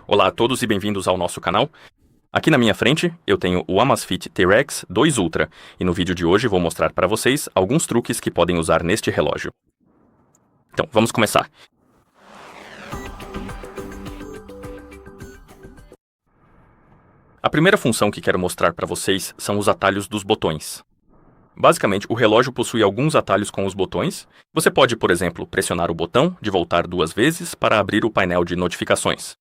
Olá a todos e bem-vindos ao nosso canal. Aqui na minha frente eu tenho o Amazfit T-Rex 2 Ultra e no vídeo de hoje vou mostrar para vocês alguns truques que podem usar neste relógio. Então, vamos começar. A primeira função que quero mostrar para vocês são os atalhos dos botões. Basicamente, o relógio possui alguns atalhos com os botões. Você pode, por exemplo, pressionar o botão de voltar 2 vezes para abrir o painel de notificações.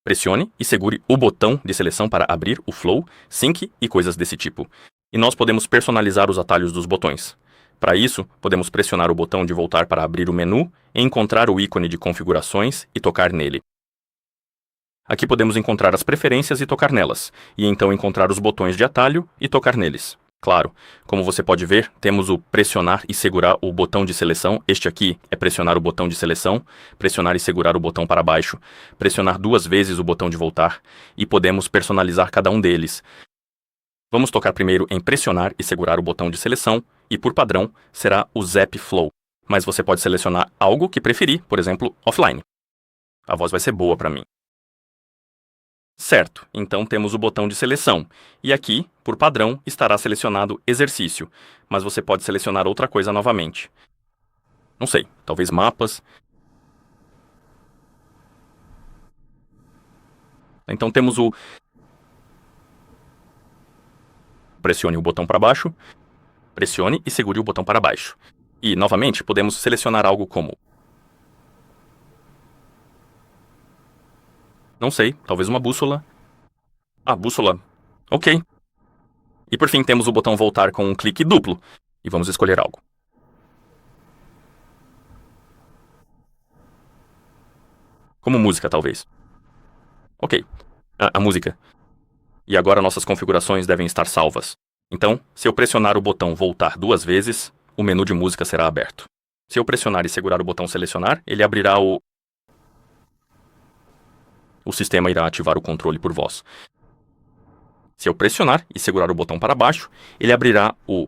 Pressione e segure o botão de seleção para abrir o Flow, Sync e coisas desse tipo. E nós podemos personalizar os atalhos dos botões. Para isso, podemos pressionar o botão de voltar para abrir o menu e encontrar o ícone de configurações e tocar nele. Aqui podemos encontrar as preferências e tocar nelas, e então encontrar os botões de atalho e tocar neles. Claro, como você pode ver, temos o pressionar e segurar o botão de seleção. Este aqui é pressionar o botão de seleção, pressionar e segurar o botão para baixo, pressionar 2 vezes o botão de voltar, e podemos personalizar cada um deles. Vamos tocar primeiro em pressionar e segurar o botão de seleção, e por padrão será o Zap Flow, mas você pode selecionar algo que preferir, por exemplo, offline. A voz vai ser boa para mim. Certo, então temos o botão de seleção, e aqui, por padrão, estará selecionado exercício, mas você pode selecionar outra coisa novamente. Não sei, talvez mapas. Então temos o... Pressione o botão para baixo, pressione e segure o botão para baixo. E, novamente, podemos selecionar algo como... Não sei, talvez uma bússola. Ah, bússola. Ok. E por fim temos o botão voltar com um clique duplo. E vamos escolher algo. Como música, talvez. Ok. A música. E agora nossas configurações devem estar salvas. Então, se eu pressionar o botão voltar 2 vezes, o menu de música será aberto. Se eu pressionar e segurar o botão selecionar, ele abrirá o sistema irá ativar o controle por voz. Se eu pressionar e segurar o botão para baixo, ele abrirá o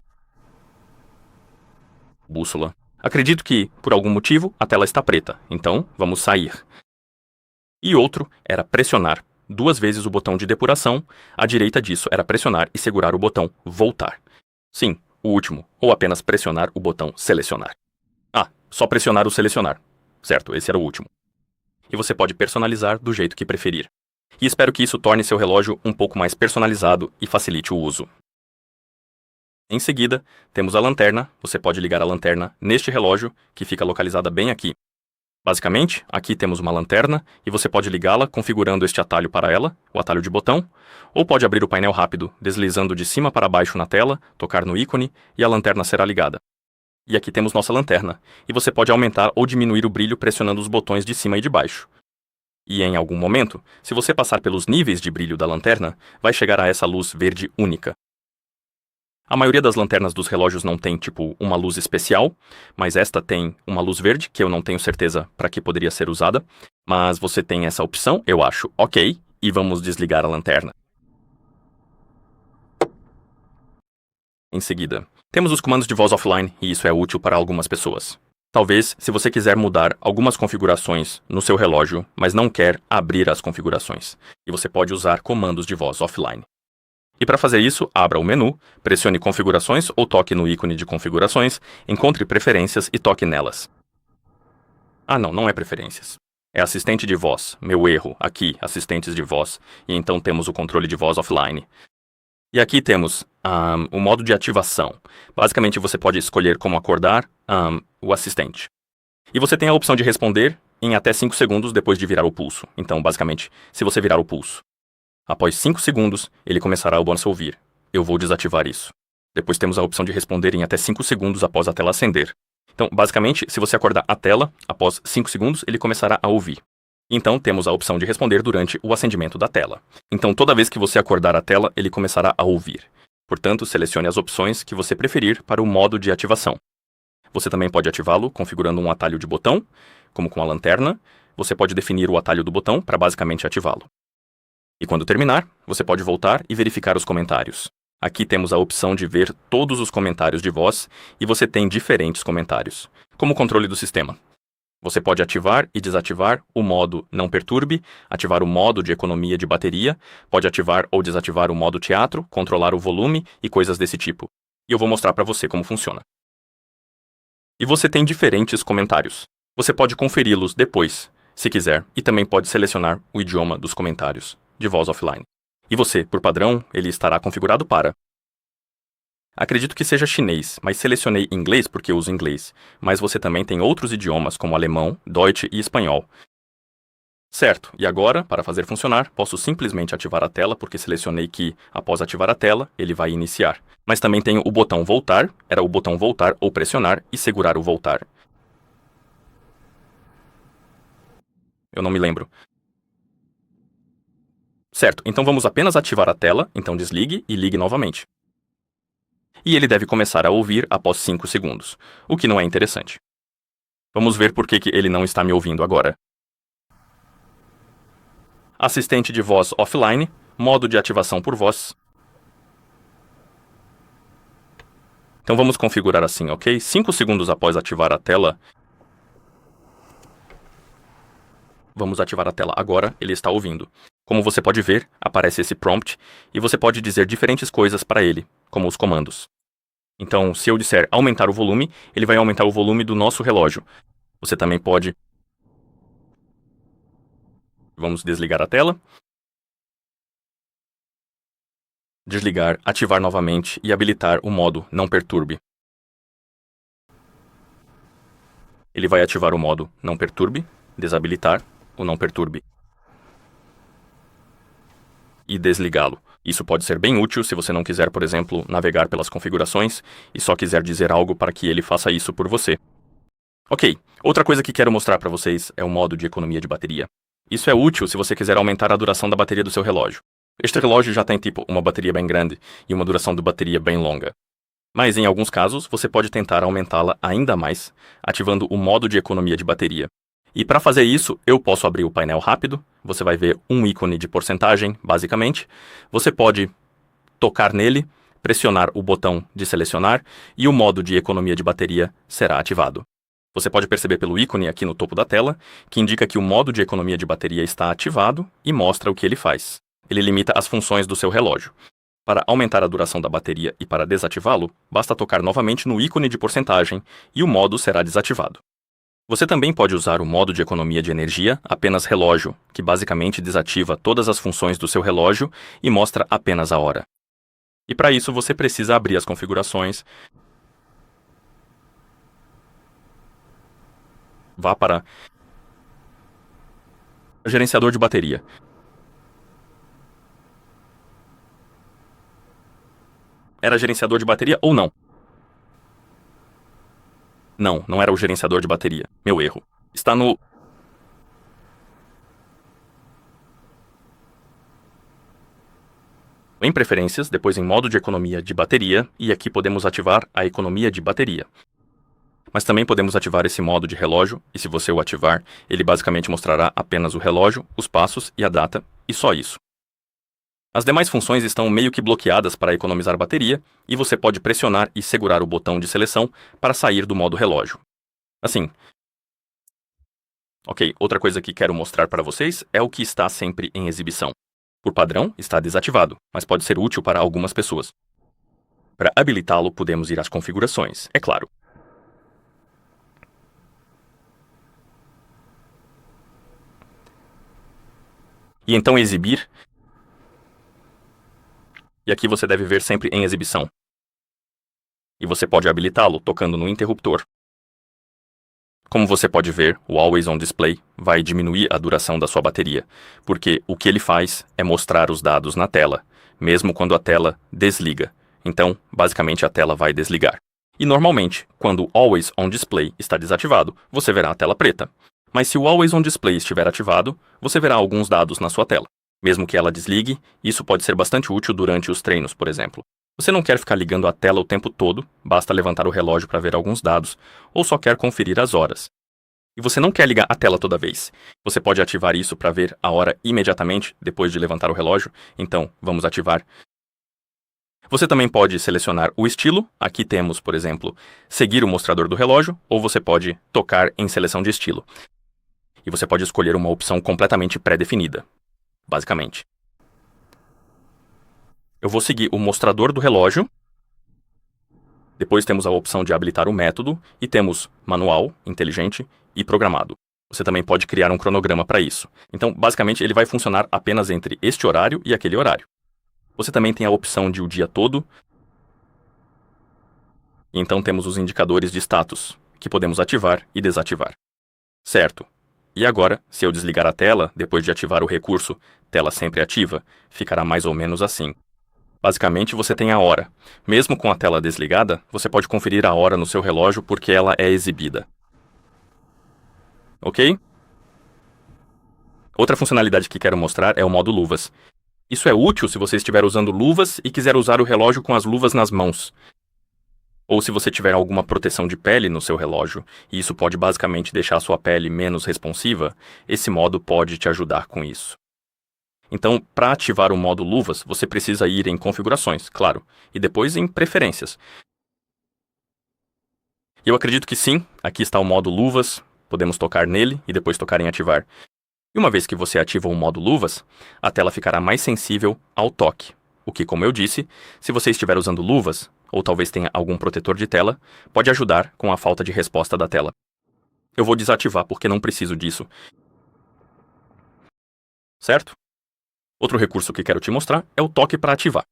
bússola. Acredito que, por algum motivo, a tela está preta, então vamos sair. E outro era pressionar 2 vezes o botão de depuração, à direita disso era pressionar e segurar o botão voltar. Sim, o último, ou apenas pressionar o botão selecionar. Ah, só pressionar o selecionar. Certo, esse era o último. E você pode personalizar do jeito que preferir. E espero que isso torne seu relógio um pouco mais personalizado e facilite o uso. Em seguida, temos a lanterna. Você pode ligar a lanterna neste relógio, que fica localizada bem aqui. Basicamente, aqui temos uma lanterna e você pode ligá-la configurando este atalho para ela, o atalho de botão, ou pode abrir o painel rápido, deslizando de cima para baixo na tela, tocar no ícone e a lanterna será ligada. E aqui temos nossa lanterna, e você pode aumentar ou diminuir o brilho pressionando os botões de cima e de baixo. E em algum momento, se você passar pelos níveis de brilho da lanterna, vai chegar a essa luz verde única. A maioria das lanternas dos relógios não tem, tipo, uma luz especial, mas esta tem uma luz verde, que eu não tenho certeza para que poderia ser usada, mas você tem essa opção, eu acho ok, e vamos desligar a lanterna. Em seguida, temos os comandos de voz offline, e isso é útil para algumas pessoas. Talvez, se você quiser mudar algumas configurações no seu relógio, mas não quer abrir as configurações, e você pode usar comandos de voz offline. E para fazer isso, abra o menu, pressione configurações ou toque no ícone de configurações, encontre preferências e toque nelas. Ah não, não é preferências. É assistente de voz, meu erro, aqui, assistentes de voz, e então temos o controle de voz offline. E aqui temos o modo de ativação. Basicamente, você pode escolher como acordar o assistente. E você tem a opção de responder em até 5 segundos depois de virar o pulso. Então, basicamente, se você virar o pulso, após 5 segundos, ele começará a se ouvir. Eu vou desativar isso. Depois temos a opção de responder em até 5 segundos após a tela acender. Então, basicamente, se você acordar a tela, após 5 segundos, ele começará a ouvir. Então, temos a opção de responder durante o acendimento da tela. Então, toda vez que você acordar a tela, ele começará a ouvir. Portanto, selecione as opções que você preferir para o modo de ativação. Você também pode ativá-lo configurando um atalho de botão, como com a lanterna. Você pode definir o atalho do botão para basicamente ativá-lo. E quando terminar, você pode voltar e verificar os comentários. Aqui temos a opção de ver todos os comentários de voz e você tem diferentes comentários, como o controle do sistema. Você pode ativar e desativar o modo Não Perturbe, ativar o modo de economia de bateria, pode ativar ou desativar o modo teatro, controlar o volume e coisas desse tipo. E eu vou mostrar para você como funciona. E você tem diferentes comentários. Você pode conferi-los depois, se quiser, e também pode selecionar o idioma dos comentários de voz offline. E você, por padrão, ele estará configurado para... Acredito que seja chinês, mas selecionei inglês porque eu uso inglês. Mas você também tem outros idiomas como alemão, Deutsch e espanhol. Certo, e agora, para fazer funcionar, posso simplesmente ativar a tela porque selecionei que, após ativar a tela, ele vai iniciar. Mas também tenho o botão voltar, era o botão voltar ou pressionar e segurar o voltar. Eu não me lembro. Certo, então vamos apenas ativar a tela, então desligue e ligue novamente. E ele deve começar a ouvir após 5 segundos, o que não é interessante. Vamos ver por que ele não está me ouvindo agora. Assistente de voz offline, modo de ativação por voz. Então vamos configurar assim, ok? 5 segundos após ativar a tela. Vamos ativar a tela agora, ele está ouvindo. Como você pode ver, aparece esse prompt e você pode dizer diferentes coisas para ele, como os comandos. Então, se eu disser aumentar o volume, ele vai aumentar o volume do nosso relógio. Você também pode... Vamos desligar a tela. Desligar, ativar novamente e habilitar o modo Não Perturbe. Ele vai ativar o modo Não Perturbe, desabilitar o Não Perturbe e desligá-lo. Isso pode ser bem útil se você não quiser, por exemplo, navegar pelas configurações e só quiser dizer algo para que ele faça isso por você. Ok, outra coisa que quero mostrar para vocês é o modo de economia de bateria. Isso é útil se você quiser aumentar a duração da bateria do seu relógio. Este relógio já tem tipo uma bateria bem grande e uma duração de bateria bem longa. Mas em alguns casos, você pode tentar aumentá-la ainda mais, ativando o modo de economia de bateria. E para fazer isso, eu posso abrir o painel rápido, você vai ver um ícone de porcentagem, basicamente. Você pode tocar nele, pressionar o botão de selecionar e o modo de economia de bateria será ativado. Você pode perceber pelo ícone aqui no topo da tela, que indica que o modo de economia de bateria está ativado e mostra o que ele faz. Ele limita as funções do seu relógio. Para aumentar a duração da bateria e para desativá-lo, basta tocar novamente no ícone de porcentagem e o modo será desativado. Você também pode usar o modo de economia de energia, apenas relógio, que basicamente desativa todas as funções do seu relógio e mostra apenas a hora. E para isso você precisa abrir as configurações. Vá para gerenciador de bateria. Era gerenciador de bateria ou não? Não, não era o gerenciador de bateria. Meu erro. Está no... Em preferências, depois em modo de economia de bateria, e aqui podemos ativar a economia de bateria. Mas também podemos ativar esse modo de relógio, e se você o ativar, ele basicamente mostrará apenas o relógio, os passos e a data, e só isso. As demais funções estão meio que bloqueadas para economizar bateria, e você pode pressionar e segurar o botão de seleção para sair do modo relógio. Assim. Ok, outra coisa que quero mostrar para vocês é o que está sempre em exibição. Por padrão, está desativado, mas pode ser útil para algumas pessoas. Para habilitá-lo, podemos ir às configurações, é claro. E então exibir. E aqui você deve ver sempre em exibição. E você pode habilitá-lo tocando no interruptor. Como você pode ver, o Always On Display vai diminuir a duração da sua bateria, porque o que ele faz é mostrar os dados na tela, mesmo quando a tela desliga. Então, basicamente a tela vai desligar. E normalmente, quando o Always On Display está desativado, você verá a tela preta. Mas se o Always On Display estiver ativado, você verá alguns dados na sua tela. Mesmo que ela desligue, isso pode ser bastante útil durante os treinos, por exemplo. Você não quer ficar ligando a tela o tempo todo, basta levantar o relógio para ver alguns dados, ou só quer conferir as horas. E você não quer ligar a tela toda vez. Você pode ativar isso para ver a hora imediatamente depois de levantar o relógio, então vamos ativar. Você também pode selecionar o estilo. Aqui temos, por exemplo, seguir o mostrador do relógio, ou você pode tocar em seleção de estilo. E você pode escolher uma opção completamente pré-definida, basicamente. Eu vou seguir o mostrador do relógio. Depois temos a opção de habilitar o método e temos manual, inteligente e programado. Você também pode criar um cronograma para isso. Então, basicamente, ele vai funcionar apenas entre este horário e aquele horário. Você também tem a opção de o dia todo. E então temos os indicadores de status, que podemos ativar e desativar. Certo. E agora, se eu desligar a tela, depois de ativar o recurso tela sempre ativa, ficará mais ou menos assim. Basicamente, você tem a hora. Mesmo com a tela desligada, você pode conferir a hora no seu relógio porque ela é exibida. Ok? Outra funcionalidade que quero mostrar é o modo luvas. Isso é útil se você estiver usando luvas e quiser usar o relógio com as luvas nas mãos. Ou se você tiver alguma proteção de pele no seu relógio, e isso pode basicamente deixar a sua pele menos responsiva, esse modo pode te ajudar com isso. Então, para ativar o modo luvas, você precisa ir em configurações, claro, e depois em preferências. E eu acredito que sim, aqui está o modo luvas, podemos tocar nele e depois tocar em ativar. E uma vez que você ativa o modo luvas, a tela ficará mais sensível ao toque, o que, como eu disse, se você estiver usando luvas, ou talvez tenha algum protetor de tela, pode ajudar com a falta de resposta da tela. Eu vou desativar porque não preciso disso. Certo? Outro recurso que quero te mostrar é o toque para ativar.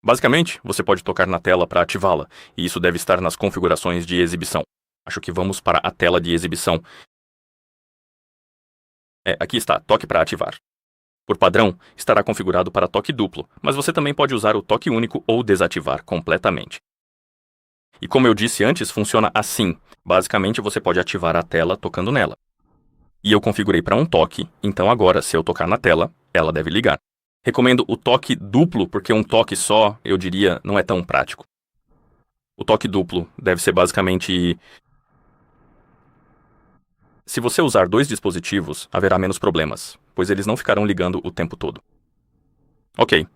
Basicamente, você pode tocar na tela para ativá-la, e isso deve estar nas configurações de exibição. Acho que vamos para a tela de exibição. Aqui está, toque para ativar. Por padrão, estará configurado para toque duplo, mas você também pode usar o toque único ou desativar completamente. E como eu disse antes, funciona assim. Basicamente, você pode ativar a tela tocando nela. E eu configurei para um toque, então agora, se eu tocar na tela, ela deve ligar. Recomendo o toque duplo, porque um toque só, eu diria, não é tão prático. O toque duplo deve ser basicamente... Se você usar dois dispositivos, haverá menos problemas, pois eles não ficarão ligando o tempo todo. Ok.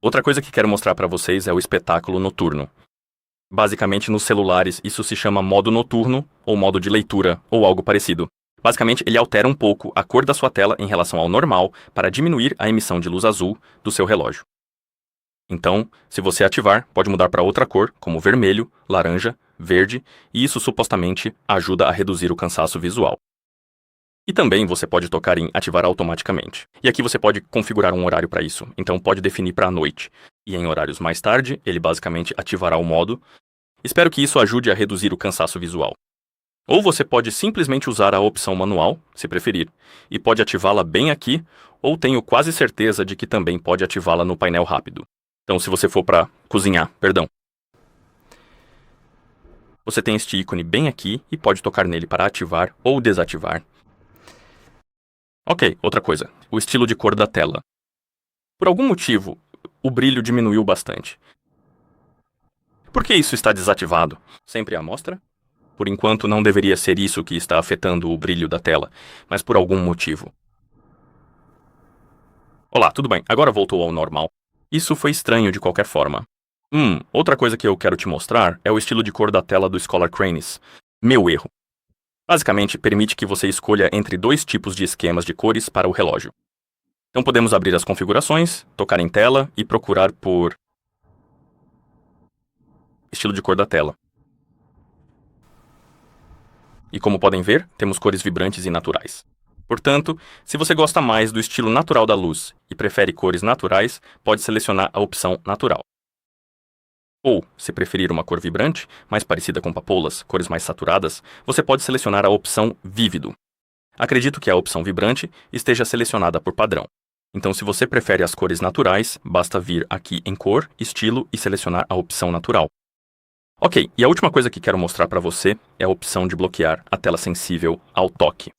Outra coisa que quero mostrar para vocês é o espetáculo noturno. Basicamente, nos celulares, isso se chama modo noturno, ou modo de leitura, ou algo parecido. Basicamente, ele altera um pouco a cor da sua tela em relação ao normal para diminuir a emissão de luz azul do seu relógio. Então, se você ativar, pode mudar para outra cor, como vermelho, laranja, verde, e isso supostamente ajuda a reduzir o cansaço visual. E também você pode tocar em ativar automaticamente. E aqui você pode configurar um horário para isso, então pode definir para a noite. E em horários mais tarde, ele basicamente ativará o modo. Espero que isso ajude a reduzir o cansaço visual. Ou você pode simplesmente usar a opção manual, se preferir, e pode ativá-la bem aqui, ou tenho quase certeza de que também pode ativá-la no painel rápido. Então, se você for para cozinhar, você tem este ícone bem aqui e pode tocar nele para ativar ou desativar. Ok, outra coisa, o estilo de cor da tela. Por algum motivo, o brilho diminuiu bastante. Por que isso está desativado? Sempre à mostra? Por enquanto, não deveria ser isso que está afetando o brilho da tela, mas por algum motivo. Olá, tudo bem, agora voltou ao normal. Isso foi estranho de qualquer forma. Outra coisa que eu quero te mostrar é o estilo de cor da tela do Scholar Cranes. Meu erro. Basicamente, permite que você escolha entre dois tipos de esquemas de cores para o relógio. Então podemos abrir as configurações, tocar em tela e procurar por estilo de cor da tela. E como podem ver, temos cores vibrantes e naturais. Portanto, se você gosta mais do estilo natural da luz e prefere cores naturais, pode selecionar a opção natural. Ou, se preferir uma cor vibrante, mais parecida com papoulas, cores mais saturadas, você pode selecionar a opção vívido. Acredito que a opção vibrante esteja selecionada por padrão. Então, se você prefere as cores naturais, basta vir aqui em cor, estilo e selecionar a opção natural. Ok, e a última coisa que quero mostrar para você é a opção de bloquear a tela sensível ao toque.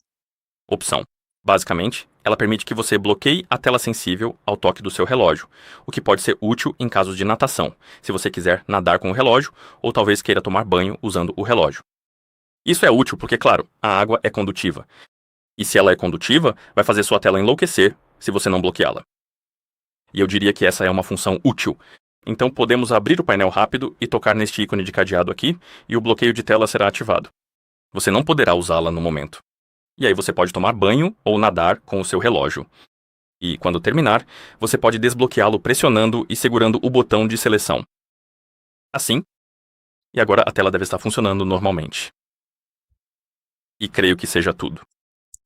Opção. Basicamente, ela permite que você bloqueie a tela sensível ao toque do seu relógio, o que pode ser útil em casos de natação, se você quiser nadar com o relógio ou talvez queira tomar banho usando o relógio. Isso é útil porque, claro, a água é condutiva. E se ela é condutiva, vai fazer sua tela enlouquecer se você não bloqueá-la. e eu diria que essa é uma função útil. Então podemos abrir o painel rápido e tocar neste ícone de cadeado aqui, e o bloqueio de tela será ativado. Você não poderá usá-la no momento. E aí você pode tomar banho ou nadar com o seu relógio. E, quando terminar, você pode desbloqueá-lo pressionando e segurando o botão de seleção. Assim. E agora a tela deve estar funcionando normalmente. E creio que seja tudo.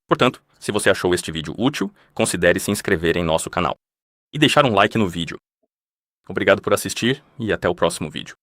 Portanto, se você achou este vídeo útil, considere se inscrever em nosso canal. E deixar um like no vídeo. Obrigado por assistir e até o próximo vídeo.